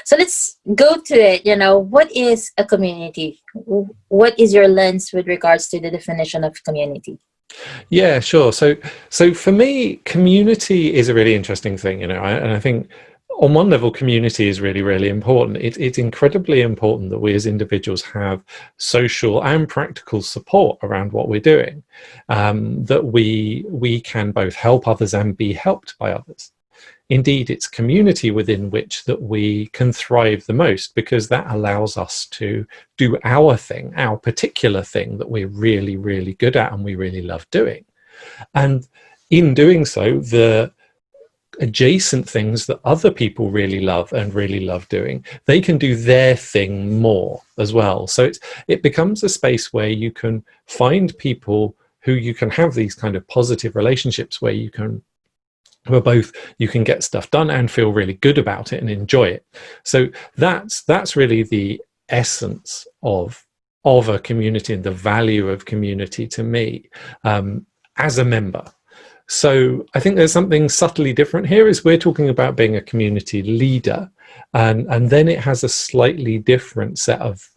So let's go to it. What is a community? What is your lens with regards to the definition of community? Yeah, sure. So for me, community is a really interesting thing, and I think on one level, community is really, really important. It's incredibly important that we as individuals have social and practical support around what we're doing, that we can both help others and be helped by others. Indeed, it's community within which that we can thrive the most, because that allows us to do our thing, our particular thing that we're really, really good at and we really love doing. And in doing so, the adjacent things that other people really love and really love doing, they can do their thing more as well. So it becomes a space where you can find people who you can have these kind of positive relationships where you can get stuff done and feel really good about it and enjoy it. So that's really the essence of a community and the value of community to me, as a member. So I think there's something subtly different here. Is we're talking about being a community leader, and then it has a slightly different set of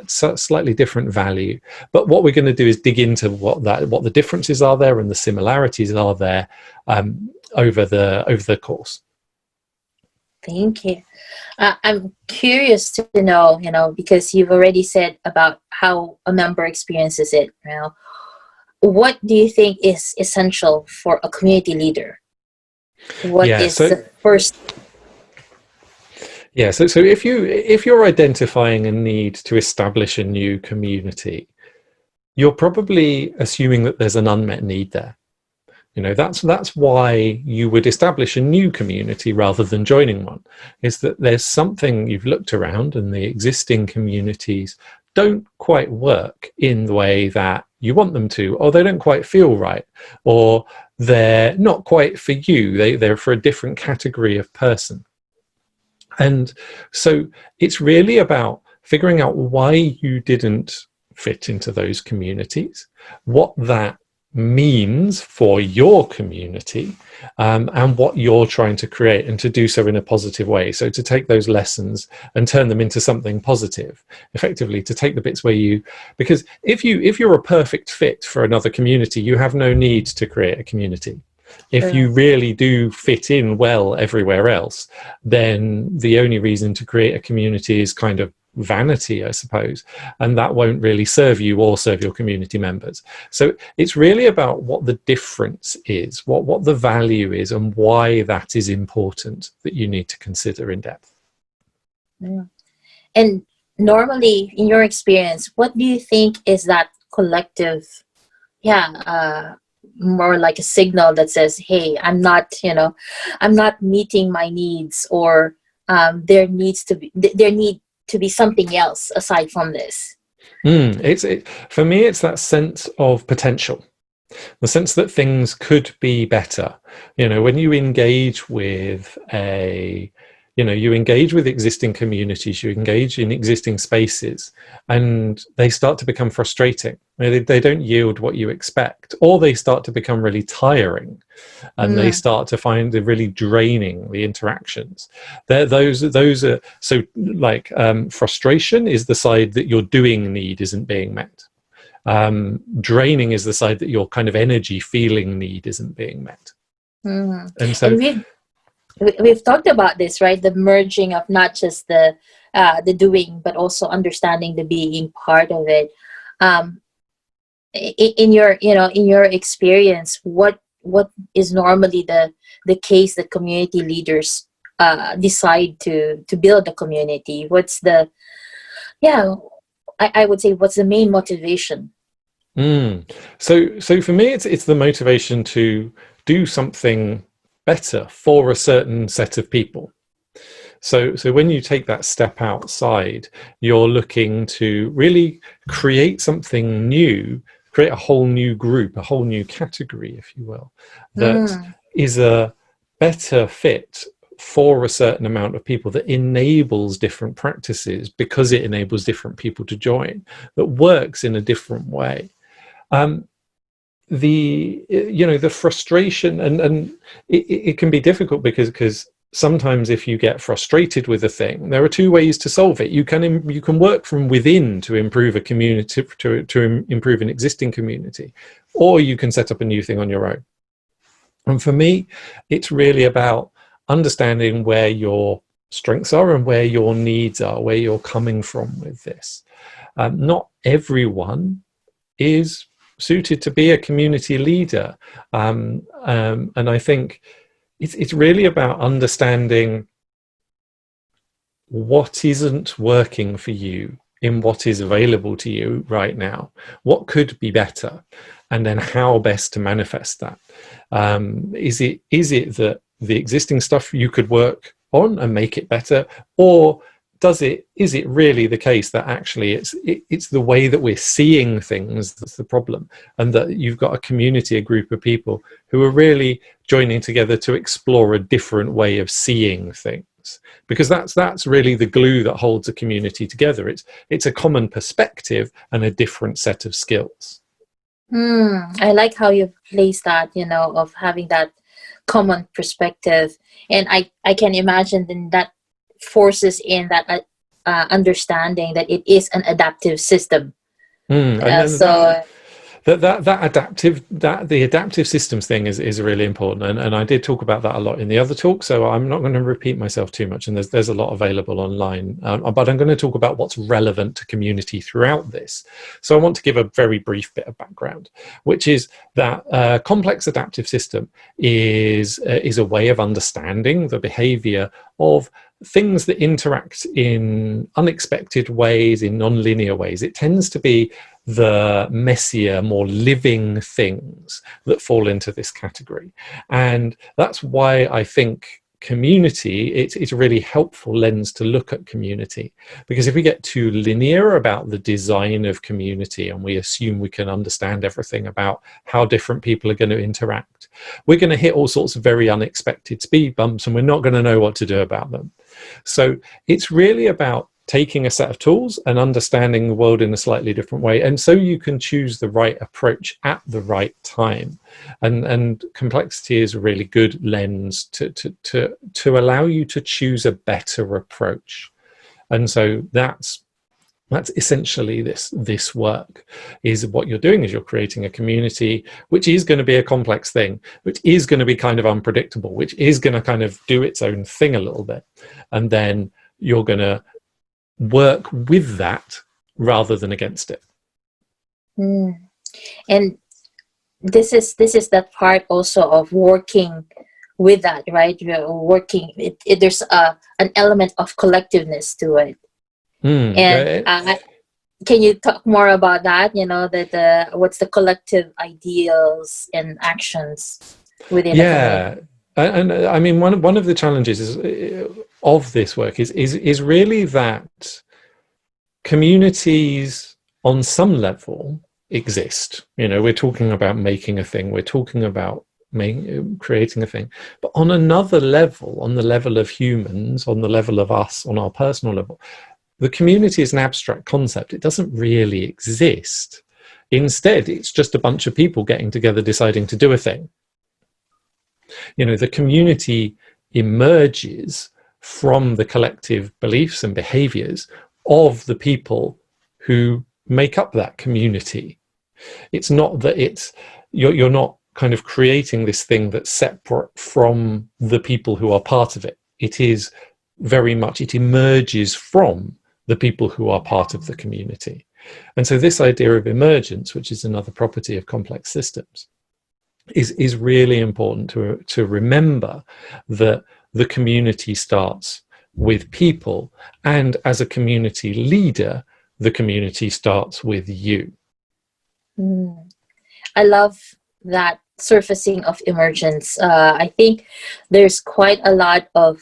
slightly different value. But what we're going to do is dig into what the differences are there and the similarities are there, over the course. Thank you. I'm curious to know, because you've already said about how a member experiences it. What do you think is essential for a community leader? What is the first? Yeah, so if you're identifying a need to establish a new community, you're probably assuming that there's an unmet need there. That's why you would establish a new community rather than joining one, is that there's something you've looked around and the existing communities don't quite work in the way that you want them to, or they don't quite feel right, or they're not quite for you. They're for a different category of person. And so it's really about figuring out why you didn't fit into those communities, what that means for your community, and what you're trying to create, and to do so in a positive way. So to take those lessons and turn them into something positive, effectively to take the bits where because if you're a perfect fit for another community, you have no need to create a community. If you really do fit in well everywhere else, then the only reason to create a community is kind of vanity, I suppose, and that won't really serve you or serve your community members. So it's really about what the difference is, what the value is, and why that is important, that you need to consider in depth. Yeah. And normally, in your experience, what do you think is that collective, more like a signal that says, hey, I'm not meeting my needs, or there need to be something else aside from this? For me, it's that sense of potential, the sense that things could be better. When you engage with existing communities, you engage in existing spaces, and they start to become frustrating. They don't yield what you expect, or they start to become really tiring, and they start to find it really draining, the interactions. Those are so, like, frustration is the side that your doing need isn't being met. Draining is the side that your kind of energy feeling need isn't being met. And so, and we've talked about this, right? The merging of not just the doing, but also understanding the being part of it. In your experience, what is normally the case that community leaders decide to build a community? What's the I would say, what's the main motivation? So for me, it's the motivation to do something better for a certain set of people. So when you take that step outside, you're looking to really create something new, create a whole new group, a whole new category, if you will, that is a better fit for a certain amount of people, that enables different practices because it enables different people to join, that works in a different way. The frustration, and it can be difficult because sometimes if you get frustrated with a thing, there are two ways to solve it. You can work from within to improve a community, to improve an existing community, or you can set up a new thing on your own. And for me, it's really about understanding where your strengths are and where your needs are, where you're coming from with this. Not everyone is suited to be a community leader. And I think it's really about understanding what isn't working for you in what is available to you right now, what could be better, and then how best to manifest that. Is it that the existing stuff you could work on and make it better, or is it really the case that actually it's the way that we're seeing things that's the problem, and that you've got a community, a group of people who are really joining together to explore a different way of seeing things? Because that's really the glue that holds a community together. It's a common perspective and a different set of skills. I like how you've placed that, of having that common perspective. And I can imagine then that forces in that understanding that it is an adaptive system. And then So the adaptive systems thing is really important, and I did talk about that a lot in the other talk, so I'm not going to repeat myself too much, and there's a lot available online, but I'm going to talk about what's relevant to community throughout this. So I want to give a very brief bit of background, which is that a complex adaptive system is a way of understanding the behavior of things that interact in unexpected ways, in non-linear ways. It tends to be the messier, more living things that fall into this category. And that's why I think community, it's a really helpful lens to look at community. Because if we get too linear about the design of community and we assume we can understand everything about how different people are going to interact, we're going to hit all sorts of very unexpected speed bumps and we're not going to know what to do about them. So it's really about taking a set of tools and understanding the world in a slightly different way, and so you can choose the right approach at the right time. And complexity is a really good lens to allow you to choose a better approach. And so that's essentially this work. Is what you're doing is you're creating a community which is going to be a complex thing, which is going to be kind of unpredictable, which is going to kind of do its own thing a little bit, and then you're going to work with that rather than against it. And this is that part also of working with that, right? You're working there's an element of collectiveness to it. And can you talk more about that, that what's the collective ideals and actions within a community? And I mean, one of the challenges of this work is really that communities on some level exist. We're talking about making a thing, we're talking about creating a thing, but on another level, on the level of humans, on the level of us, on our personal level, the community is an abstract concept. It doesn't really exist. Instead, it's just a bunch of people getting together deciding to do a thing. The community emerges from the collective beliefs and behaviors of the people who make up that community. It's not that you're not kind of creating this thing that's separate from the people who are part of it. It is very much, it emerges from the people who are part of the community. And so this idea of emergence, which is another property of complex systems, is really important to remember that the community starts with people, and as a community leader, the community starts with you. I love that surfacing of emergence. I think there's quite a lot of,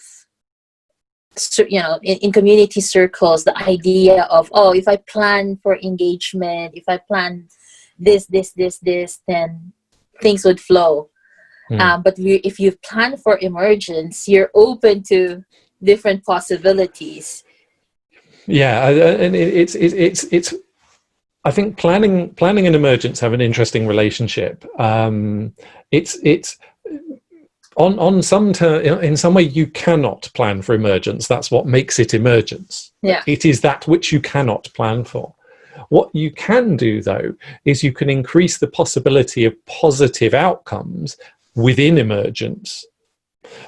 in community circles, the idea of, if I plan for engagement, if I plan this, then things would flow. But if you plan for emergence, you're open to different possibilities. And it's I think planning and emergence have an interesting relationship. It's on some in some way you cannot plan for emergence. That's what makes it emergence. Yeah. It is that which you cannot plan for. What you can do, though, is you can increase the possibility of positive outcomes within emergence.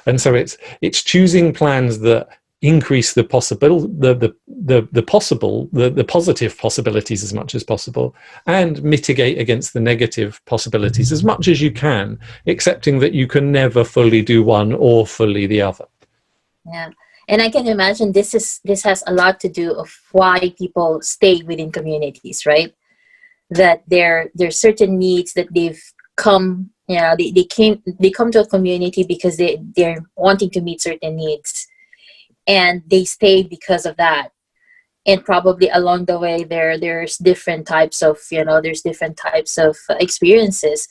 And so it's choosing plans that increase the positive possibilities as much as possible, and mitigate against the negative possibilities as much as you can, accepting that you can never fully do one or fully the other. Yeah. And I can imagine this has a lot to do of why people stay within communities, right? That there's certain needs that they've come, they come to a community because they're wanting to meet certain needs, and they stay because of that. And probably along the way there's different types of experiences.